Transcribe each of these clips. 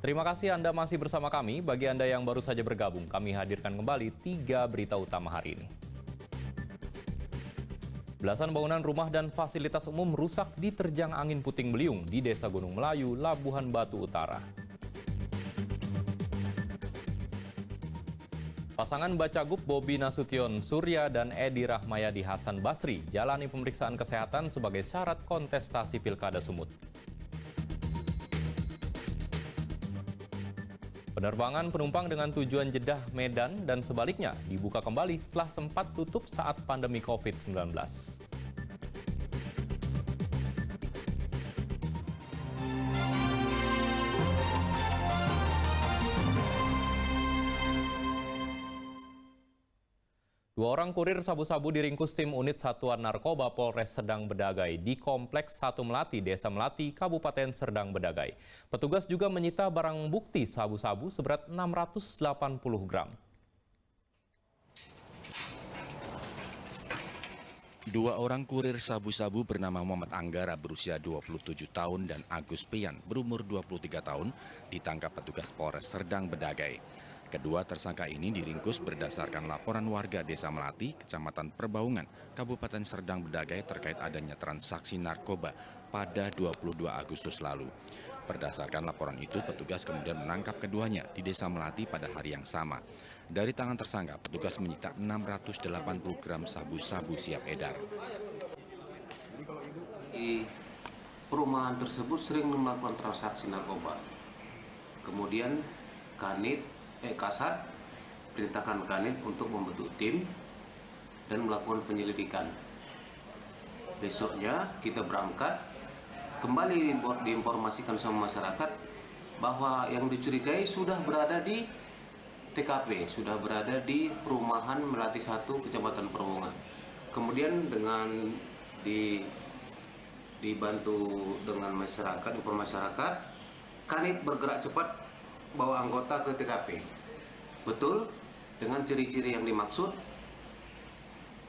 Terima kasih Anda masih bersama kami. Bagi Anda yang baru saja bergabung, kami hadirkan kembali 3 berita utama hari ini. Belasan bangunan rumah dan fasilitas umum rusak diterjang angin puting beliung di Desa Gunung Melayu, Labuhan Batu Utara. Pasangan Bacagup Bobi Nasution Surya dan Edi Rahmayadi Hasan Basri jalani pemeriksaan kesehatan sebagai syarat kontestasi Pilkada Sumut. Penerbangan penumpang dengan tujuan Jeddah, Medan, dan sebaliknya dibuka kembali setelah sempat tutup saat pandemi COVID-19. Dua orang kurir sabu-sabu diringkus tim unit Satuan Narkoba Polres Serdang Bedagai di Kompleks 1 Melati, Desa Melati, Kabupaten Serdang Bedagai. Petugas juga menyita barang bukti sabu-sabu seberat 680 gram. Dua orang kurir sabu-sabu bernama Muhammad Anggara berusia 27 tahun dan Agus Pian berumur 23 tahun ditangkap petugas Polres Serdang Bedagai. Kedua tersangka ini diringkus berdasarkan laporan warga Desa Melati, Kecamatan Perbaungan, Kabupaten Serdang Bedagai terkait adanya transaksi narkoba pada 22 Agustus lalu. Berdasarkan laporan itu, petugas kemudian menangkap keduanya di Desa Melati pada hari yang sama. Dari tangan tersangka, petugas menyita 680 gram sabu-sabu siap edar. Di perumahan tersebut sering melakukan transaksi narkoba. Kemudian Kasat perintahkan Kanit untuk membentuk tim dan melakukan penyelidikan. Besoknya kita berangkat, kembali diinformasikan sama masyarakat bahwa yang dicurigai sudah berada di TKP, sudah berada di perumahan Melati 1, Kecamatan Perbaungan. Kemudian dengan dibantu dengan masyarakat, masyarakat, Kanit bergerak cepat bawa anggota ke TKP. Betul, dengan ciri-ciri yang dimaksud,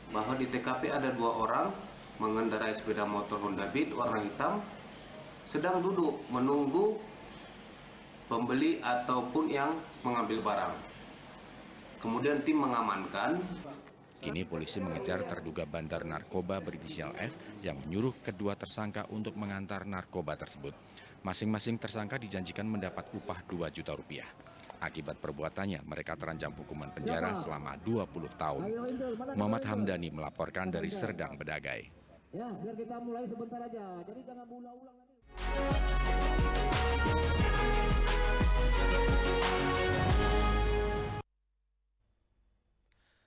bahwa di TKP ada 2 orang mengendarai sepeda motor Honda Beat warna hitam, sedang duduk menunggu pembeli ataupun yang mengambil barang. Kemudian tim mengamankan. Kini polisi mengejar terduga bandar narkoba berinisial F yang menyuruh kedua tersangka untuk mengantar narkoba tersebut. Masing-masing tersangka dijanjikan mendapat upah 2 juta rupiah. Akibat perbuatannya, mereka terancam hukuman penjara selama 20 tahun. Muhammad Hamdani melaporkan dari Serdang Bedagai. Ya, biar kita mulai sebentar aja. Jadi jangan ulang-ulang nanti.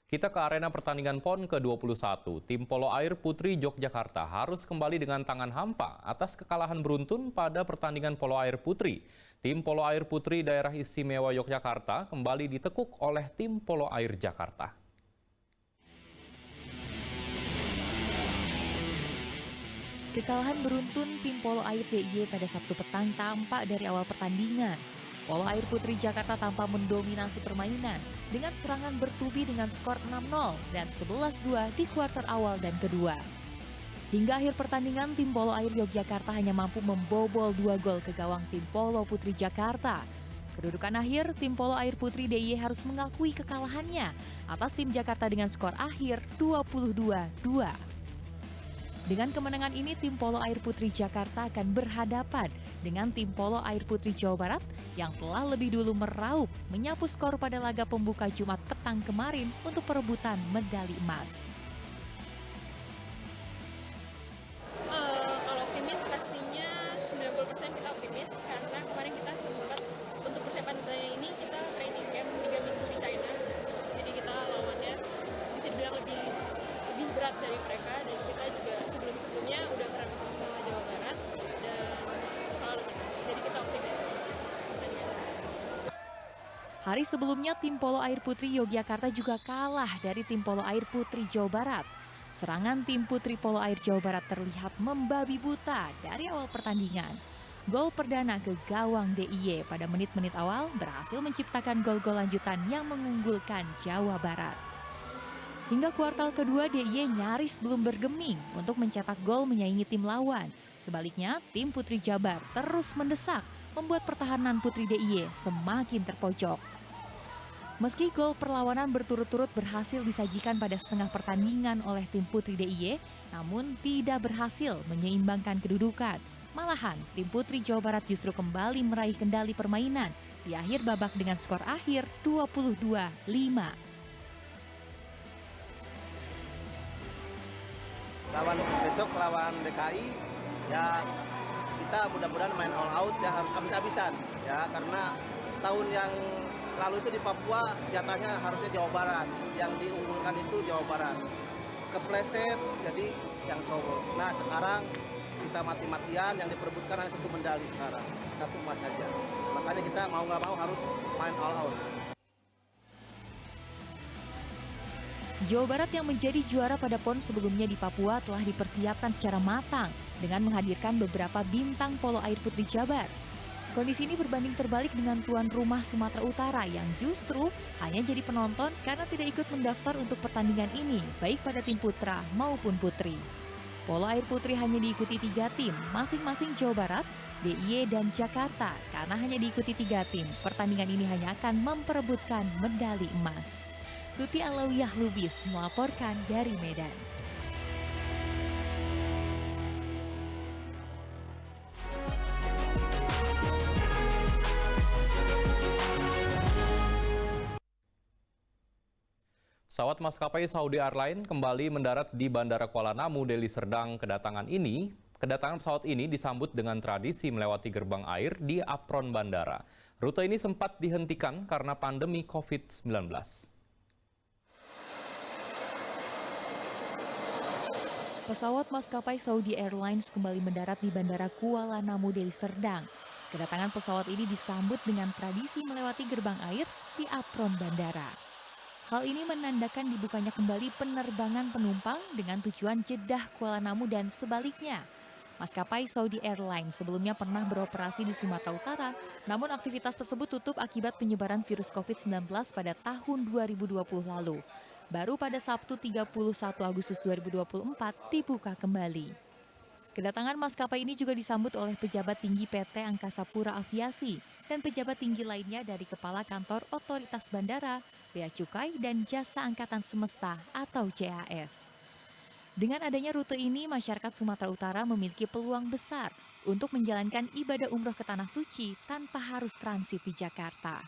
Kita ke arena pertandingan PON ke-21. Tim polo air putri Yogyakarta harus kembali dengan tangan hampa atas kekalahan beruntun pada pertandingan polo air putri. Tim polo air putri Daerah Istimewa Yogyakarta kembali ditekuk oleh tim polo air Jakarta. Kekalahan beruntun tim polo air DIY pada Sabtu petang tampak dari awal pertandingan. Polo air putri Jakarta tampak mendominasi permainan dengan serangan bertubi dengan skor 6-0 dan 11-2 di kuarter awal dan kedua. Hingga akhir pertandingan, tim polo air Yogyakarta hanya mampu membobol 2 gol ke gawang tim polo putri Jakarta. Kedudukan akhir, tim polo air putri DIY harus mengakui kekalahannya atas tim Jakarta dengan skor akhir 22-2. Dengan kemenangan ini, tim polo air putri Jakarta akan berhadapan dengan tim polo air putri Jawa Barat yang telah lebih dulu meraup menyapu skor pada laga pembuka Jumat petang kemarin untuk perebutan medali emas. Kalau optimis pastinya 90% kita optimis karena kemarin kita sempat untuk persiapan ini kita training camp 3 minggu di China. Jadi kita lawannya bisa dibilang lebih berat dari mereka dan kita juga sebelumnya udah pernah ketemu sama Jawa Barat dan selalu menang. Jadi kita optimis. Hari sebelumnya, tim polo air putri Yogyakarta juga kalah dari tim polo air putri Jawa Barat. Serangan tim putri polo air Jawa Barat terlihat membabi buta dari awal pertandingan. Gol perdana ke gawang DIY pada menit-menit awal berhasil menciptakan gol-gol lanjutan yang mengunggulkan Jawa Barat. Hingga kuartal kedua, DIY nyaris belum bergeming untuk mencetak gol menyaingi tim lawan. Sebaliknya, tim putri Jabar terus mendesak membuat pertahanan Putri DIY semakin terpojok. Meski gol perlawanan berturut-turut berhasil disajikan pada setengah pertandingan oleh tim Putri DIY, namun tidak berhasil menyeimbangkan kedudukan. Malahan, tim Putri Jawa Barat justru kembali meraih kendali permainan di akhir babak dengan skor akhir 22-5. Besok lawan DKI, ya kita mudah-mudahan main all out ya, harus habis-habisan ya, karena tahun yang lalu itu di Papua jatahnya harusnya Jawa Barat, yang diunggulkan itu Jawa Barat, kepleset jadi yang cowok. Nah sekarang kita mati-matian, yang diperebutkan hanya 1 medali sekarang, 1 emas saja. Makanya kita mau nggak mau harus main all out. Jawa Barat yang menjadi juara pada PON sebelumnya di Papua telah dipersiapkan secara matang dengan menghadirkan beberapa bintang polo air putri Jabar. Kondisi ini berbanding terbalik dengan tuan rumah Sumatera Utara yang justru hanya jadi penonton karena tidak ikut mendaftar untuk pertandingan ini, baik pada tim putra maupun putri. Polo air putri hanya diikuti 3 tim, masing-masing Jawa Barat, DIY, dan Jakarta. Karena hanya diikuti 3 tim, pertandingan ini hanya akan memperebutkan medali emas. Tuti Alawiyah Lubis melaporkan dari Medan. Pesawat maskapai Saudi Airlines kembali mendarat di Bandara Kuala Namu, Deli Serdang. Kedatangan pesawat ini disambut dengan tradisi melewati gerbang air di apron bandara. Rute ini sempat dihentikan karena pandemi COVID-19. Pesawat maskapai Saudi Airlines kembali mendarat di Bandara Kuala Namu, Deli Serdang. Kedatangan pesawat ini disambut dengan tradisi melewati gerbang air di apron bandara. Hal ini menandakan dibukanya kembali penerbangan penumpang dengan tujuan Jeddah Kuala Namu dan sebaliknya. Maskapai Saudi Airlines sebelumnya pernah beroperasi di Sumatera Utara, namun aktivitas tersebut tutup akibat penyebaran virus COVID-19 pada tahun 2020 lalu. Baru pada Sabtu 31 Agustus 2024 dibuka kembali. Kedatangan maskapai ini juga disambut oleh pejabat tinggi PT Angkasa Pura Aviasi dan pejabat tinggi lainnya dari Kepala Kantor Otoritas Bandara, Bea Cukai, dan Jasa Angkatan Semesta atau JAS. Dengan adanya rute ini, masyarakat Sumatera Utara memiliki peluang besar untuk menjalankan ibadah umroh ke Tanah Suci tanpa harus transit di Jakarta.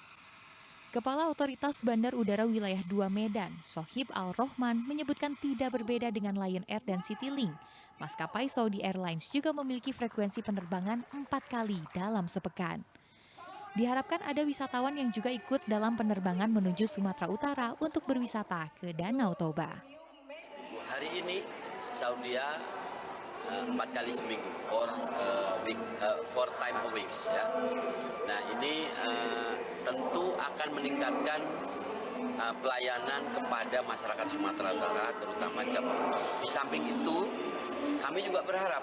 Kepala Otoritas Bandar Udara Wilayah 2 Medan, Sohib Al-Rohman, menyebutkan tidak berbeda dengan Lion Air dan Citylink. Maskapai Saudi Airlines juga memiliki frekuensi penerbangan 4 kali dalam sepekan. Diharapkan ada wisatawan yang juga ikut dalam penerbangan menuju Sumatera Utara untuk berwisata ke Danau Toba. Hari ini Saudi 4 kali seminggu, 4 time a week ya. Nah ini tentu akan meningkatkan pelayanan kepada masyarakat Sumatera Utara, terutama jamaah umroh. Di samping itu, kami juga berharap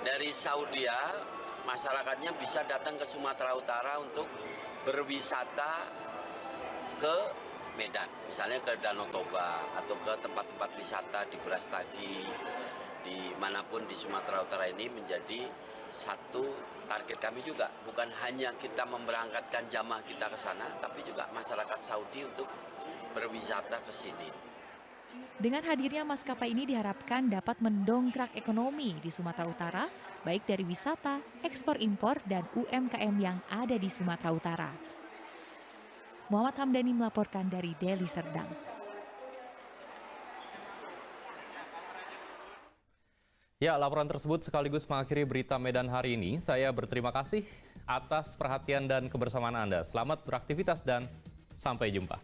dari Saudi masyarakatnya bisa datang ke Sumatera Utara untuk berwisata ke Medan, misalnya ke Danau Toba atau ke tempat-tempat wisata di Brastagi, dimanapun di Sumatera Utara ini menjadi satu target kami juga. Bukan hanya kita memberangkatkan jamaah kita ke sana, tapi juga masyarakat Saudi untuk berwisata ke sini. Dengan hadirnya maskapai ini diharapkan dapat mendongkrak ekonomi di Sumatera Utara, baik dari wisata, ekspor-impor, dan UMKM yang ada di Sumatera Utara. Muhammad Hamdani melaporkan dari Deli Serdang. Ya, laporan tersebut sekaligus mengakhiri berita Medan hari ini. Saya berterima kasih atas perhatian dan kebersamaan Anda. Selamat beraktivitas dan sampai jumpa.